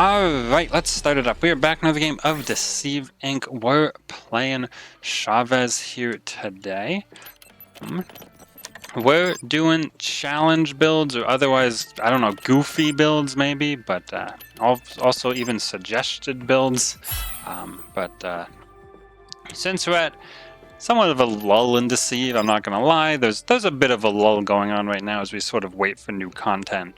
Alright, let's start it up. We are back in another game of Deceive Inc. We're playing Chavez here today. We're doing challenge builds, or otherwise, I don't know, goofy builds maybe, but also even suggested builds. Since we're at somewhat of a lull in Deceive, I'm not going to lie, there's a bit of a lull going on right now as we sort of wait for new content.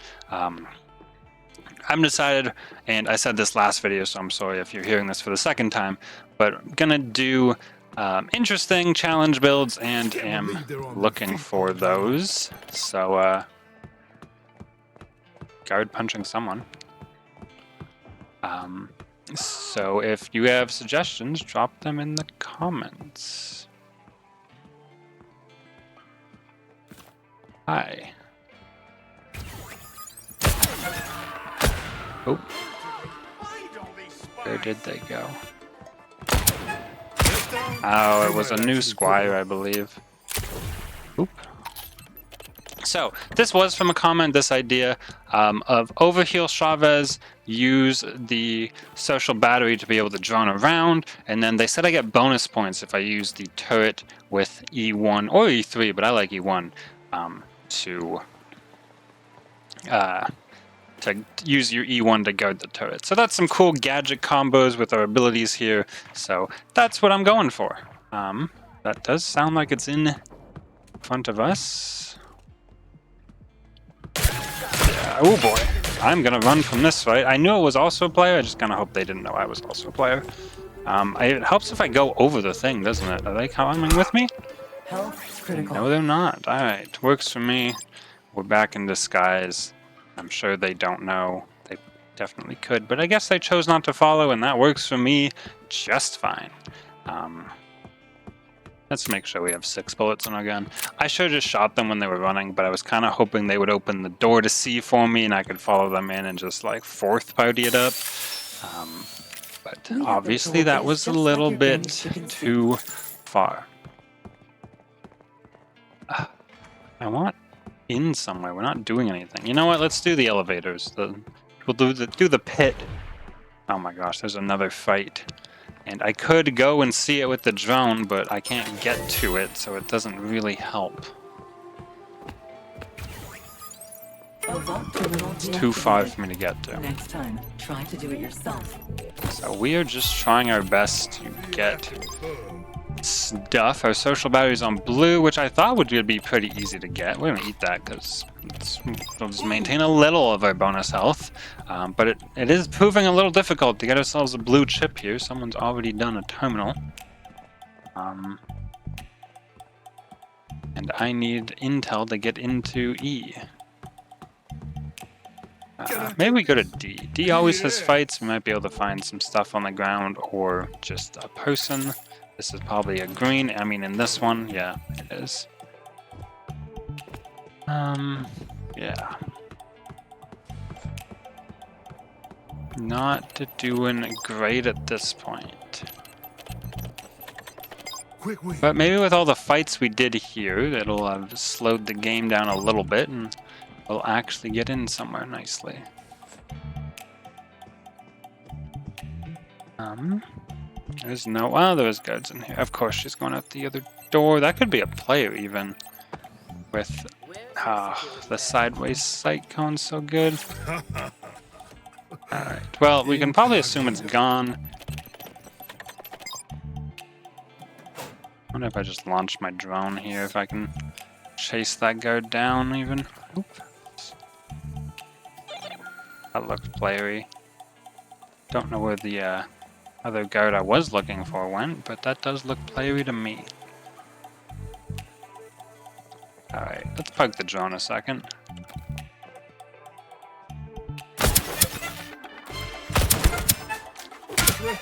I'm decided, and I said this last video, so I'm sorry if you're hearing this for the second time, but I'm gonna do interesting challenge builds and am looking for those. So, guard punching someone. So if you have suggestions, drop them in the comments. Hi. Oh, where did they go? Oh, it was a new squire, I believe. Oop. So, this was from a comment, this idea of overheal Chavez, use the social battery to be able to drone around, and then they said I get bonus points if I use the turret with E1 or E3, but I like E1 to use your E1 to guard the turret. So that's some cool gadget combos with our abilities here. So that's what I'm going for. That does sound like it's in front of us. Yeah, oh boy. I'm gonna run from this fight. I knew it was also a player. I just kind of hope they didn't know I was also a player. It helps if I go over the thing, doesn't it? Are they coming with me? No, they're not. All right, works for me. We're back in disguise. I'm sure they don't know. They definitely could, but I guess they chose not to follow, and that works for me just fine. Let's make sure we have 6 bullets in our gun. I should have just shot them when they were running, but I was kind of hoping they would open the door to see for me, and I could follow them in and just like fourth party it up. But obviously that was a little bit too far. I want in somewhere. We're not doing anything. You know what? Let's do the elevators. We'll do the pit. Oh my gosh, there's another fight. And I could go and see it with the drone, but I can't get to it, so it doesn't really help. It's too far for me to get to. Next time, try to do it yourself. So we are just trying our best to get stuff. Our social battery's on blue, which I thought would be pretty easy to get. We're gonna eat that because we'll just maintain a little of our bonus health. But it is proving a little difficult to get ourselves a blue chip here. Someone's already done a terminal. And I need intel to get into E. Maybe we go to D. D always has fights. We might be able to find some stuff on the ground or just a person. This is probably a green. I mean, in this one, yeah, it is. Yeah. Not doing great at this point. But maybe with all the fights we did here, it'll have slowed the game down a little bit, and we'll actually get in somewhere nicely. There's no... Well, there's guards in here. Of course, she's going out the other door. That could be a player, even. With... the sideways sight going so good. Alright. Well, we can probably assume it's gone. I wonder if I just launch my drone here, if I can chase that guard down, even. Oops. That looks playery. Don't know where the, other guard I was looking for went, but that does look playery to me. Alright, let's park the drone a second.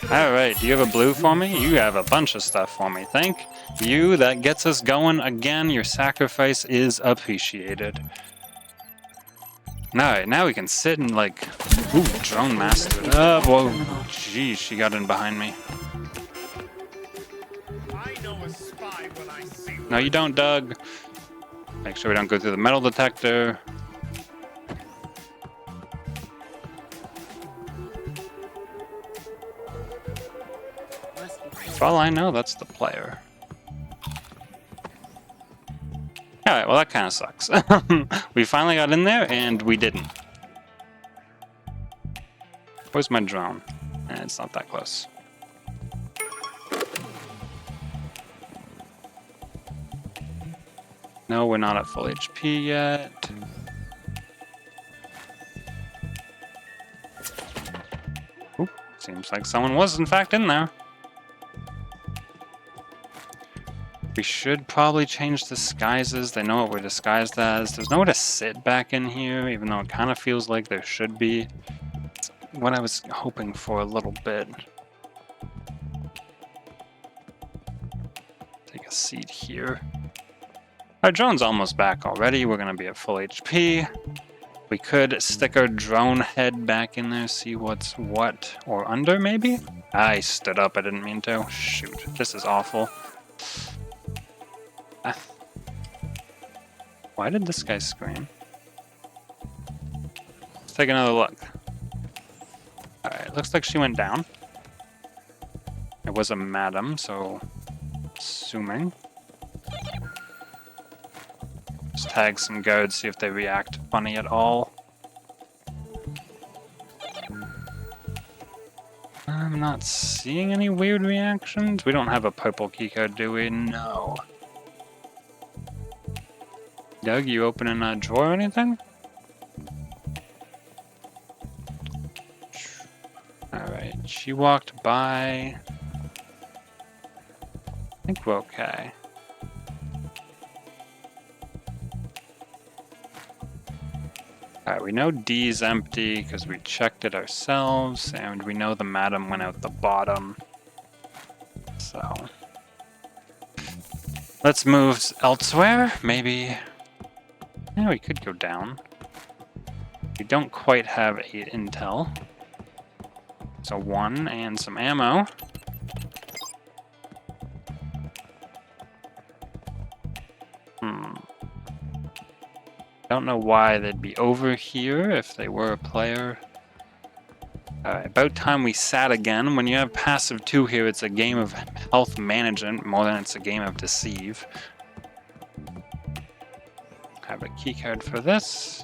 Alright, do you have a blue for me? You have a bunch of stuff for me. Thank you. That gets us going again. Your sacrifice is appreciated. Alright, now we can sit and like... Ooh, drone mastered. Oh, whoa. Geez, she got in behind me. No, you don't, Doug. Make sure we don't go through the metal detector. For all I know, that's the player. Alright, well that kind of sucks. We finally got in there, and we didn't. Where's my drone? It's not that close. No, we're not at full HP yet. Oop, seems like someone was in fact in there. We should probably change disguises. They know what we're disguised as. There's nowhere to sit back in here, even though it kind of feels like there should be. It's what I was hoping for a little bit. Take a seat here. Our drone's almost back already. We're gonna be at full HP. We could stick our drone head back in there, see what's what, or under maybe? I stood up, I didn't mean to. Shoot, this is awful. Why did this guy scream? Let's take another look. Alright, looks like she went down. It was a madam, so assuming. Just tag some guards, see if they react funny at all. I'm not seeing any weird reactions. We don't have a purple keycard, do we? No. Doug, you opening a drawer or anything? Alright, she walked by. I think we're okay. Alright, we know D's empty because we checked it ourselves, and we know the madam went out the bottom. So let's move elsewhere. Maybe. Yeah, we could go down. We don't quite have 8 intel. So 1 and some ammo. Don't know why they'd be over here if they were a player. Alright, about time we sat again. When you have passive 2 here, it's a game of health management more than it's a game of deceive. Have a keycard for this.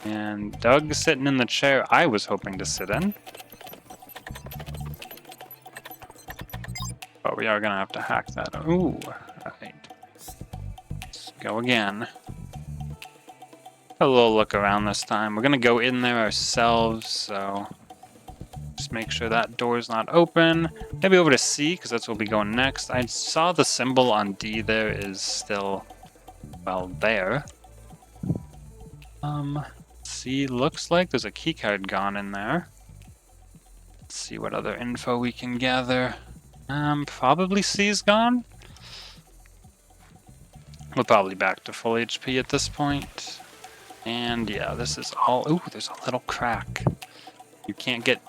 And Doug sitting in the chair I was hoping to sit in. But we are gonna have to hack that. Ooh, alright. Let's go again. A little look around this time. We're gonna go in there ourselves, so just make sure that door's not open. Maybe over to C, because that's where we'll be going next. I saw the symbol on D there is still, well, there. C looks like there's a keycard gone in there. Let's see what other info we can gather. Probably C's gone. We're probably back to full HP at this point. And yeah, this is all. Ooh, there's a little crack. You can get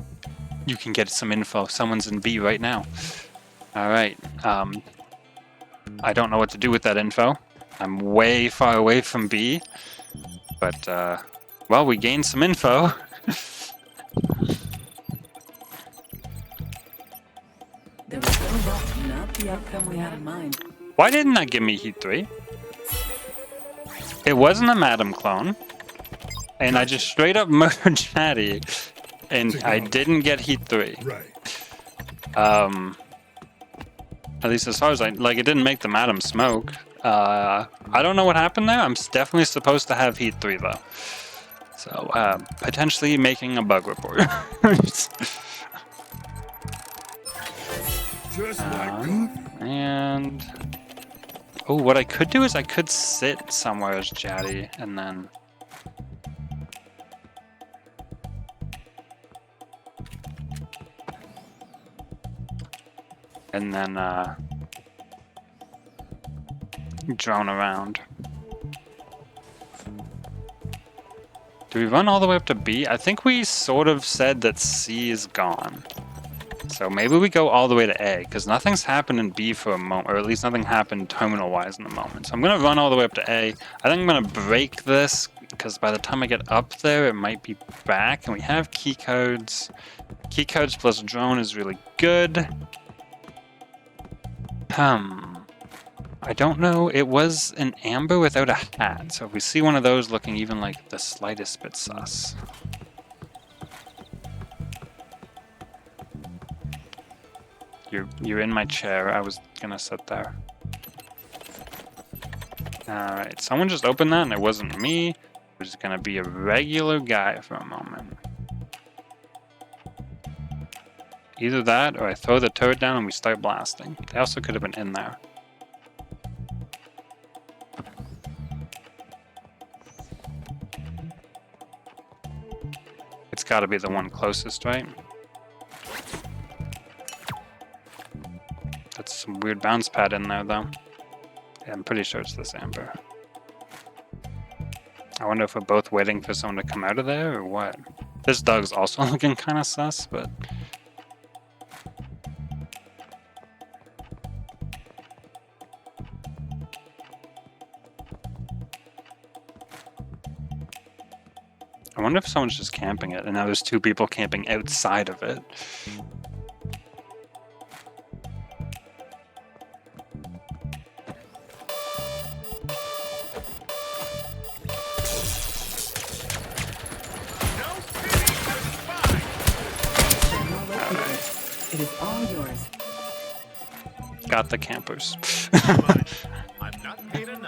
some info. Someone's in B right now. All right. I don't know what to do with that info. I'm way far away from B, but well, we gained some info. There was no luck, not the outcome we had in mind. Why didn't that give me Heat 3? It wasn't a Madam clone, and I just straight up murdered Chatty, and I didn't get Heat 3. Right. At least as far as it didn't make the Madam smoke. I don't know what happened there. I'm definitely supposed to have Heat 3 though. So, potentially making a bug report. Just like good. And oh, what I could do is I could sit somewhere as Chatty and then drone around. Do we run all the way up to B? I think we sort of said that C is gone. So maybe we go all the way to A, because nothing's happened in B for a moment, or at least nothing happened terminal-wise in the moment. So I'm going to run all the way up to A. I think I'm going to break this, because by the time I get up there, it might be back. And we have keycards. Keycards plus drone is really good. I don't know. It was an amber without a hat, so if we see one of those looking even like the slightest bit sus. You're in my chair. I was gonna sit there. Alright, someone just opened that and it wasn't me. It was gonna be a regular guy for a moment. Either that or I throw the turret down and we start blasting. They also could have been in there. It's gotta be the one closest, right? That's some weird bounce pad in there though. Yeah, I'm pretty sure it's this amber. I wonder if we're both waiting for someone to come out of there or what. This dog's also looking kind of sus, but... I wonder if someone's just camping it, and now there's two people camping outside of it. It is all yours. Got the campers.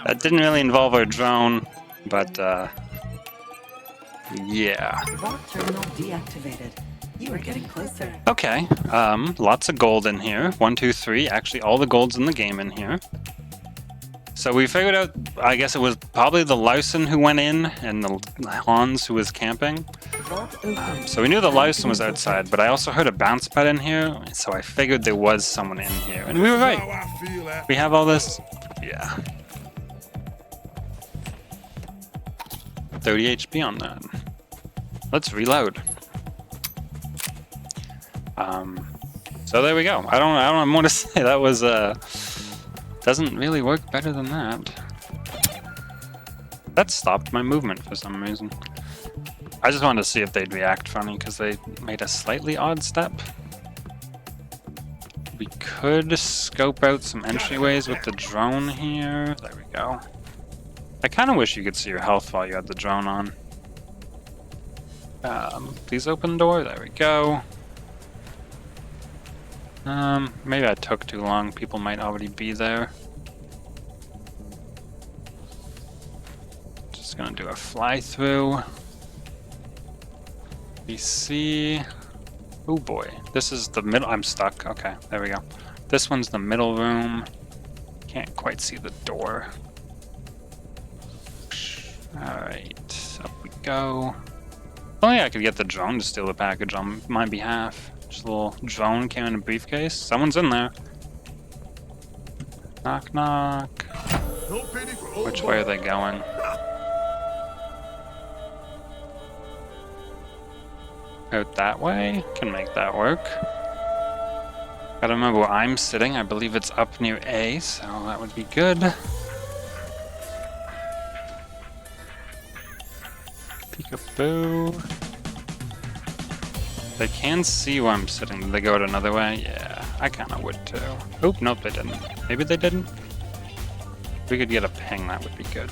That didn't really involve our drone, but yeah. Vault terminal deactivated. You are getting closer. Okay, lots of gold in here. 1, 2, 3. Actually, all the gold's in the game in here. So we figured out, I guess it was probably the Larson who went in and the Hans who was camping. So we knew the Larson was outside, but I also heard a bounce pad in here, so I figured there was someone in here. And we were right. We have all this. Yeah. 30 HP on that. Let's reload. So there we go. I don't have more to say. That was doesn't really work better than that. That stopped my movement for some reason. I just wanted to see if they'd react funny because they made a slightly odd step. We could scope out some entryways with the drone here. There we go. I kind of wish you could see your health while you had the drone on. Please open door. There we go. Maybe I took too long. People might already be there. Just gonna do a fly through. We see. Oh boy, this is the middle. I'm stuck. Okay, there we go. This one's the middle room. Can't quite see the door. Alright, up we go. If only I could get the drone to steal the package on my behalf. Just a little drone came in a briefcase. Someone's in there. Knock, knock. Which way are they going? Out that way? Can make that work. Gotta remember where I'm sitting. I believe it's up near A, so that would be good. Peekaboo. They can see where I'm sitting. Did they go out another way? Yeah, I kind of would too. Oh, nope, they didn't. Maybe they didn't? If we could get a ping, that would be good.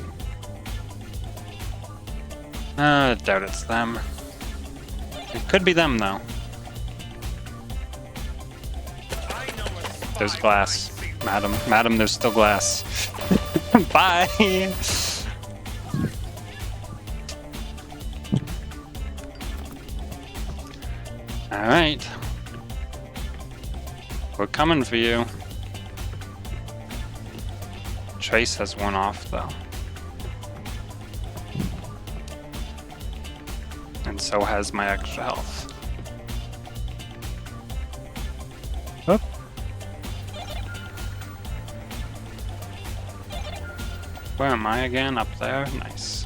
I doubt it's them. It could be them, though. There's glass. Madam, there's still glass. Bye! Alright. We're coming for you. Trace has one off, though. And so has my extra health. Oop. Where am I again? Up there? Nice.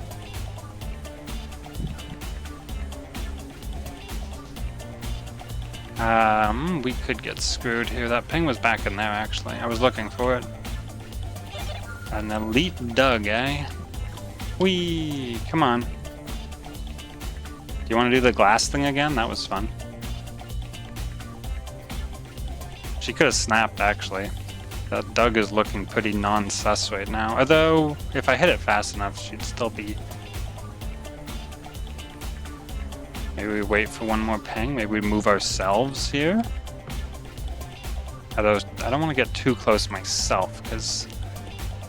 We could get screwed here. That ping was back in there, actually. I was looking for it. An elite Doug, eh? Whee! Come on. Do you want to do the glass thing again? That was fun. She could have snapped, actually. That Doug is looking pretty non-sus right now. Although, if I hit it fast enough, she'd still be... Maybe we wait for one more ping. Maybe we move ourselves here. Although, I don't want to get too close myself, because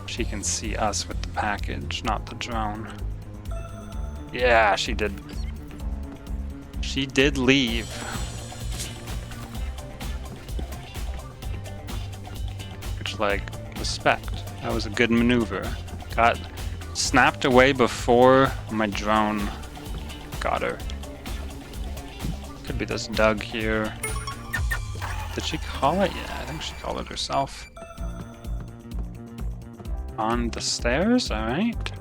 she can see us with the package, not the drone. Yeah, she did. She did leave. Which, like, respect. That was a good maneuver. Got snapped away before my drone got her. Could be this Doug here. Did she call it? Yeah, I think she called it herself. On the stairs, alright.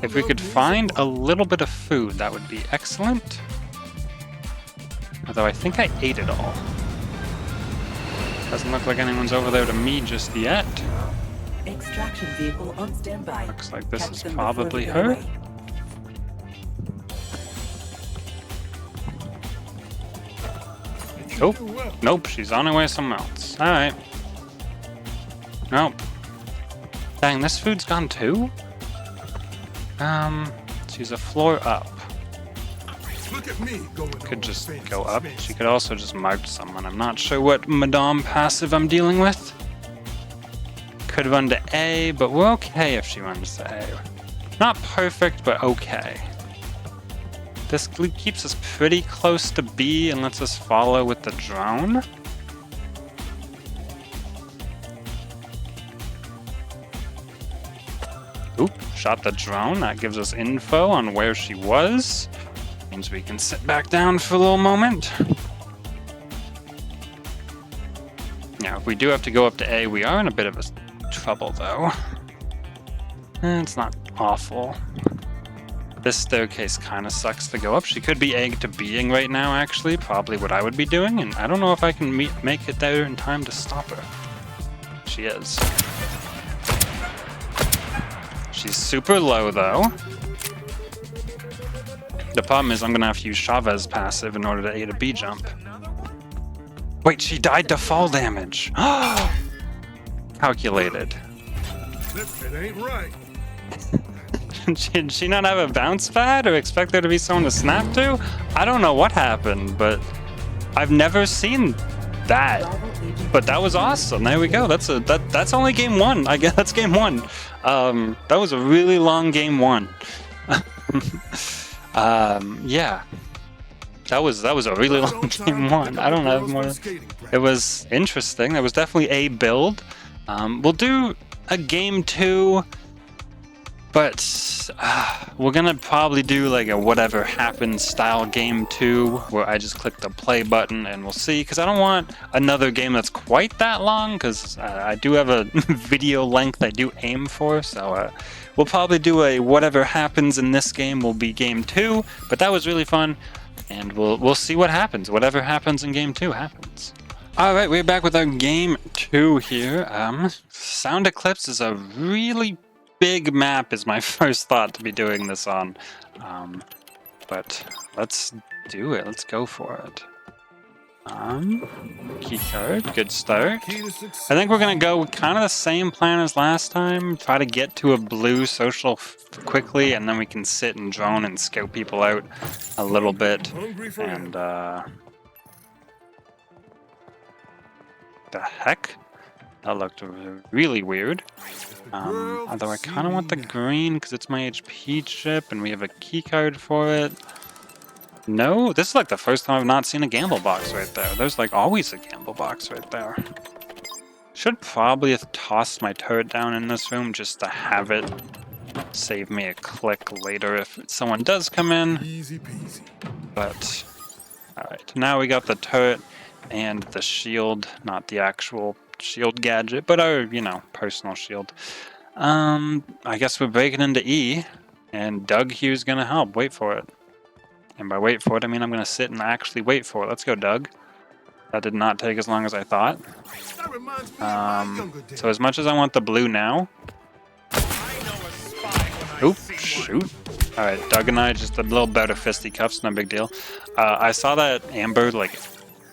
If we could find a little bit of food, that would be excellent. Although I think I ate it all. Doesn't look like anyone's over there to me just yet. Extraction vehicle on standby. Looks like this is probably her. Oh, nope, she's on her way somewhere else. Alright. Nope. Dang, this food's gone too? She's a floor up. Look at me going Could just go up. She could also just mark someone. I'm not sure what Madame passive I'm dealing with. Could run to A, but we're okay if she runs to A. Not perfect, but okay. This keeps us pretty close to B and lets us follow with the drone. Oop, shot the drone. That gives us info on where she was. Means we can sit back down for a little moment. Now, if we do have to go up to A, we are in a bit of a trouble, though. It's not awful. This staircase kind of sucks to go up. She could be A to B'ing right now, actually. Probably what I would be doing, and I don't know if I can make it there in time to stop her. She is. She's super low, though. The problem is I'm going to have to use Chavez passive in order to A to B jump. Wait, she died to fall damage. Calculated. It ain't right. Did she not have a bounce pad or expect there to be someone to snap to? I don't know what happened, but I've never seen that. But that was awesome. There we go. That's only game one. I guess that's game one. That was a really long game one. Yeah. That was a really long game one. I don't have more. It was interesting. There was definitely a build. We'll do a game two. But we're gonna probably do like a whatever happens style game 2 where I just click the play button and we'll see, because I don't want another game that's quite that long, because I do have a video length I do aim for. So we'll probably do a whatever happens in this game will be game 2, but that was really fun, and we'll see what happens. Whatever happens in game 2 happens. Alright, we're back with our game 2 here. Sound Eclipse is a really big map is my first thought to be doing this on, but let's do it. Let's go for it. Keycard, good start. I think we're gonna go kind of the same plan as last time. Try to get to a blue social quickly, and then we can sit and drone and scout people out a little bit. And the heck? That looked really weird. Although I kind of want the green because it's my HP chip and we have a key card for it. No, this is like the first time I've not seen a gamble box right there. There's like always a gamble box right there. Should probably have tossed my turret down in this room just to have it save me a click later if someone does come in. Easy peasy. But, alright, now we got the turret and the shield, not the actual shield gadget, but our, you know, personal shield. I guess we're breaking into E, and Doug here's gonna help. Wait for it. And by wait for it, I mean I'm gonna sit and actually wait for it. Let's go, Doug. That did not take as long as I thought. So as much as I want the blue now... Oop, shoot. Alright, Doug and I just a little bout of fisticuffs, no big deal. I saw that Amber, like,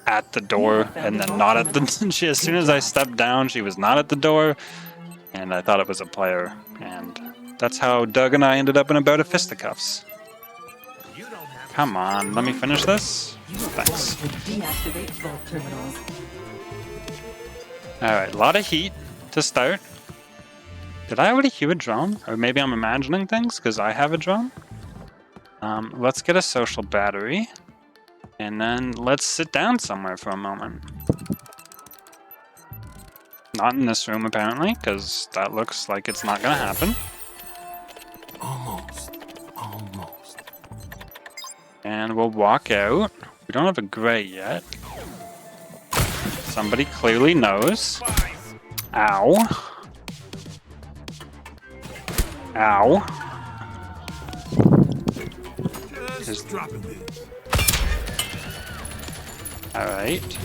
at the door and then not at the... she, as soon as I stepped down, she was not at the door, and I thought it was a player. And that's how Doug and I ended up in a bout of fisticuffs. Come on, let me finish this. Thanks. Deactivate vault terminals. Alright, a lot of heat to start. Did I already hear a drone? Or maybe I'm imagining things because I have a drone? Let's get a social battery. And then let's sit down somewhere for a moment. Not in this room, apparently, because that looks like it's not going to happen. Almost. Almost. And we'll walk out. We don't have a gray yet. Somebody clearly knows. Ow. Ow. Just drop it in. Alright.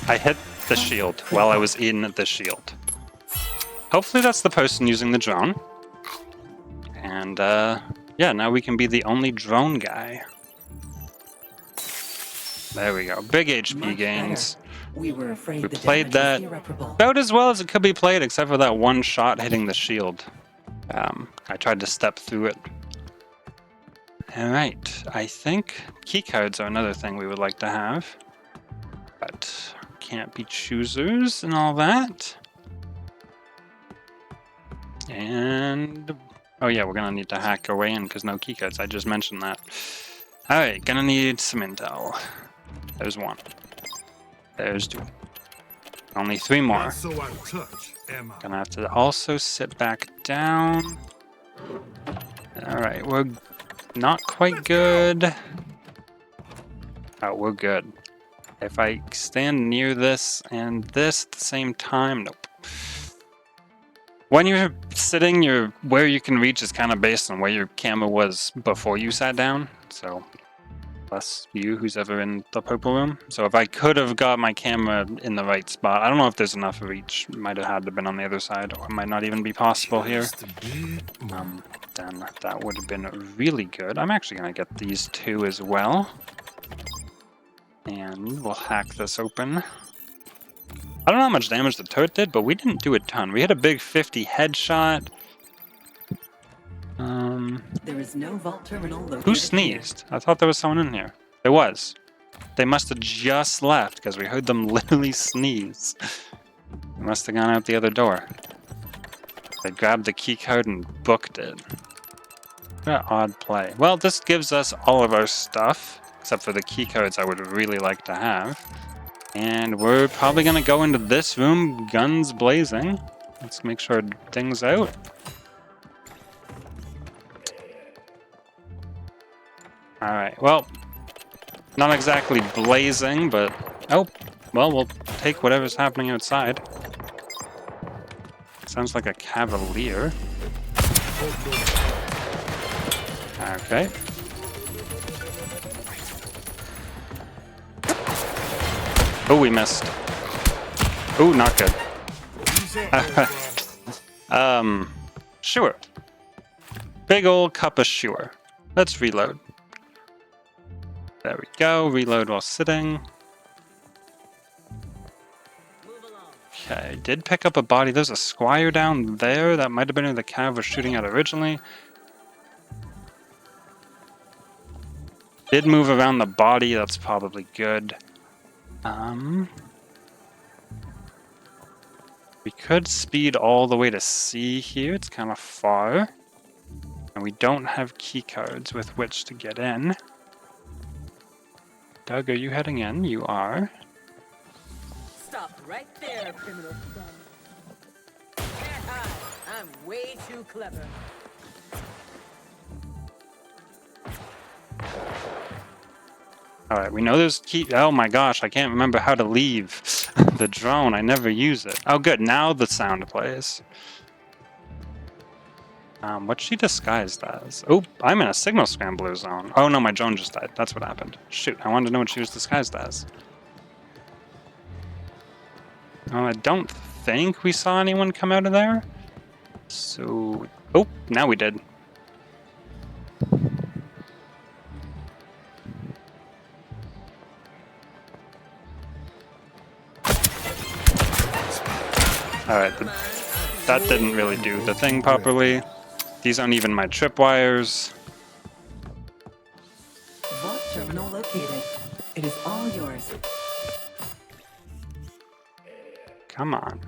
I hit the shield while I was in the shield. Hopefully that's the person using the drone. And, yeah, now we can be the only drone guy. There we go. Big HP gains. We were afraid We the played damage that was irreparable. about as well as it could be played, except for that one shot hitting the shield. I tried to step through it. Alright, I think keycards are another thing we would like to have. But can't be choosers and all that. And... oh yeah, we're gonna need to hack our way in because no keycards, I just mentioned that. Alright, gonna need some intel. There's one. There's two. Only three more. Not so out of touch, am I? Gonna have to also sit back down. Alright, we're not quite good. Oh, we're good. If I stand near this and this at the same time, nope. When you're sitting, where you can reach is kind of based on where your camera was before you sat down. So, plus you, who's ever in the purple room. So if I could have got my camera in the right spot, I don't know if there's enough reach. Might have had to have been on the other side, or it might not even be possible here. Just a bit more. Then that would have been really good. I'm actually gonna get these two as well. And we'll hack this open. I don't know how much damage the turret did, but we didn't do a ton. We hit a big 50 headshot. There is no vault terminal located Who here. sneezed? I thought there was someone in here. There was. They must have just left because we heard them literally sneeze. They must have gone out the other door. They grabbed the key card and booked it. What an odd play. Well, this gives us all of our stuff, except for the key cards I would really like to have. And we're probably going to go into this room, guns blazing. Let's make sure things out. Alright, well, not exactly blazing, but... oh, well, we'll take whatever's happening outside. Sounds like a cavalier. Okay. Oh, we missed. Oh, not good. Sure. Big old cup of sure. Let's reload. There we go. Reload while sitting. Okay, did pick up a body. There's a squire down there. That might have been who the cav was shooting at originally. Did move around the body. That's probably good. We could speed all the way to C here. It's kind of far. And we don't have key cards with which to get in. Doug, are you heading in? You are. Stop right there, criminal scum. Can't hide. I'm way too clever. Alright, we know there's key. Oh my gosh, I can't remember how to leave the drone. I never use it. Oh good, now the sound plays. What's she disguised as? Oh, I'm in a signal scrambler zone. Oh no, my drone just died. That's what happened. Shoot, I wanted to know what she was disguised as. I don't think we saw anyone come out of there. So, oh, now we did. Alright, that didn't really do the thing properly. These aren't even my tripwires. Vault terminal located. It is all yours. Come on.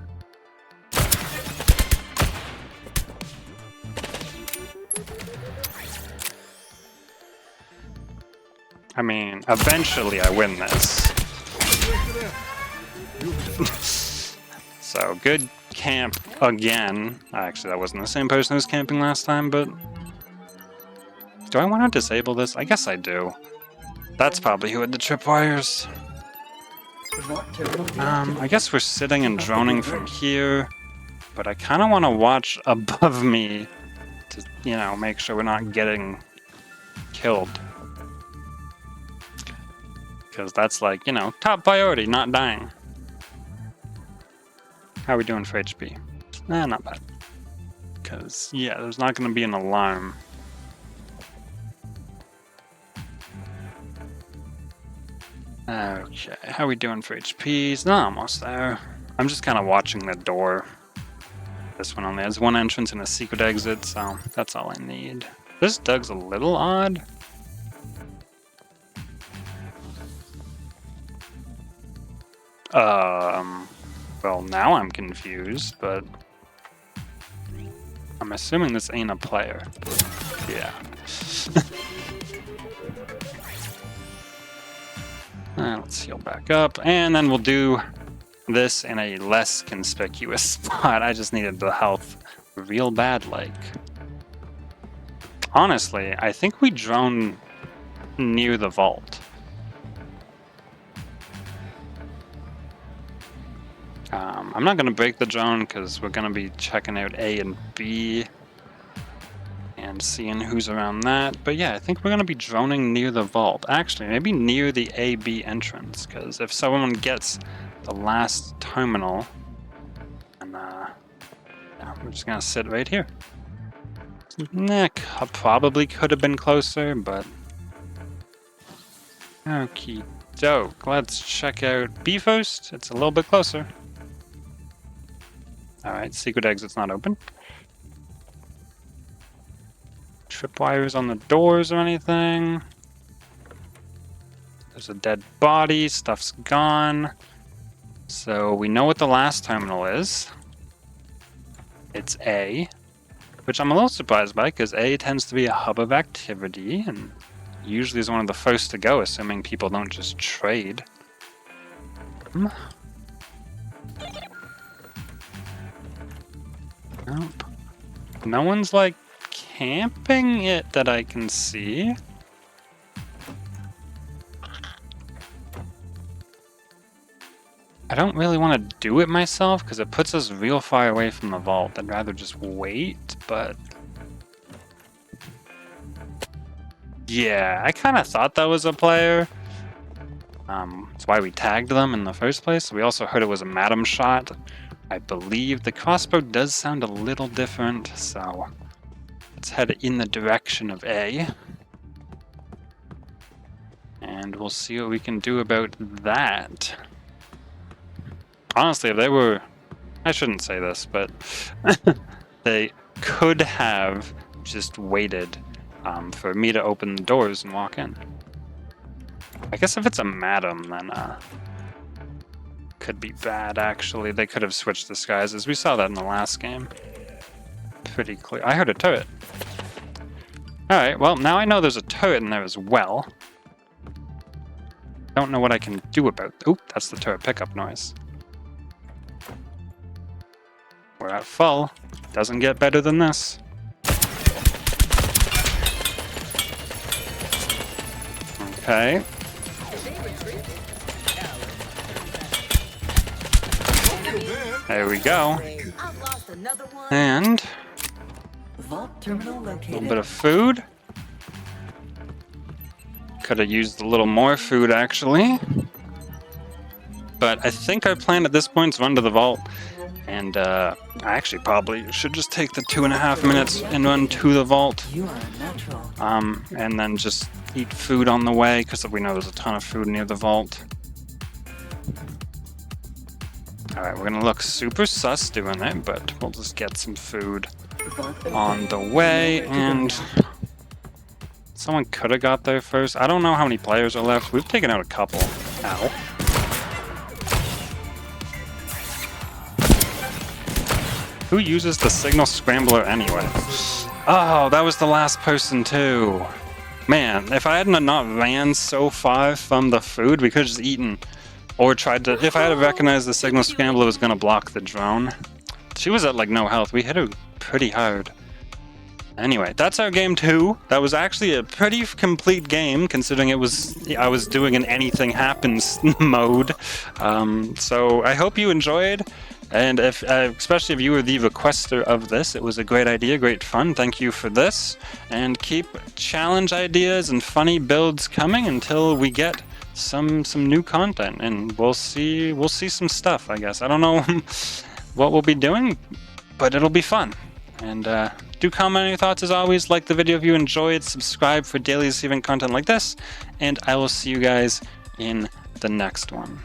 I mean, eventually I win this. So, good camp again. Actually, that wasn't the same person who was camping last time, but... Do I want to disable this? I guess I do. That's probably who had the tripwires. I guess we're sitting and droning from here, but I kind of want to watch above me to, you know, make sure we're not getting killed. Because that's like, you know, top priority, not dying. How are we doing for HP? Nah, not bad. Because, yeah, there's not going to be an alarm. Okay, how are we doing for HP? It's not almost there. I'm just kind of watching the door. This one only has one entrance and a secret exit, so that's all I need. This Doug's a little odd. Well, now I'm confused, but I'm assuming this ain't a player. Yeah. Let's heal back up, and then we'll do this in a less conspicuous spot. I just needed the health real bad, like. Honestly, I think we drone near the vault. I'm not going to break the drone because we're going to be checking out A and B and seeing who's around that. But yeah, I think we're going to be droning near the vault. Actually, maybe near the A-B entrance, because if someone gets the last terminal, and yeah, we're just going to sit right here. Nah, probably could have been closer, but... Okie doke. Let's check out B first. It's a little bit closer. Alright, secret exit's not open. Tripwires on the doors or anything. There's a dead body, stuff's gone. So we know what the last terminal is. It's A, which I'm a little surprised by because A tends to be a hub of activity and usually is one of the first to go, assuming people don't just trade. Nope. No one's like camping it that I can see. I don't really want to do it myself because it puts us real far away from the vault. I'd rather just wait, but... Yeah, I kind of thought that was a player. That's why we tagged them in the first place. We also heard it was a madam shot. I believe the crossbow does sound a little different, so let's head in the direction of A. And we'll see what we can do about that. Honestly, if they were... I shouldn't say this, but they could have just waited for me to open the doors and walk in. I guess if it's a madam, then could be bad, actually. They could have switched disguises. We saw that in the last game. Pretty clear. I heard a turret. Alright, well, now I know there's a turret in there as well. Don't know what I can do about... Oop, that's the turret pickup noise. We're at full. Doesn't get better than this. Okay. There we go. And Vault terminal a located. little bit of food. Could have used a little more food, actually. But I think our plan at this point is run to the vault. And I actually probably should just take the 2.5 minutes and run to the vault. You are a natural. And then just eat food on the way, because we know there's a ton of food near the vault. Alright, we're gonna look super sus doing it, but we'll just get some food on the way, and someone could have got there first. I don't know how many players are left. We've taken out a couple. Ow. Who uses the signal scrambler anyway? Oh, that was the last person too. Man, if I hadn't not ran so far from the food, we could have just eaten. Or tried to, if I had recognized the signal scrambler was gonna block the drone. She was at like no health. We hit her pretty hard. Anyway, that's our game 2. That was actually a pretty complete game, considering it was I was doing an anything happens mode. So I hope you enjoyed, and if especially if you were the requester of this, it was a great idea, great fun. Thank you for this, and keep challenge ideas and funny builds coming until we get some new content, and we'll see some stuff. I guess I don't know what we'll be doing, but it'll be fun. And do comment on your thoughts as always. Like the video if you enjoyed. Subscribe for daily Deceive Inc content like this, and I will see you guys in the next one.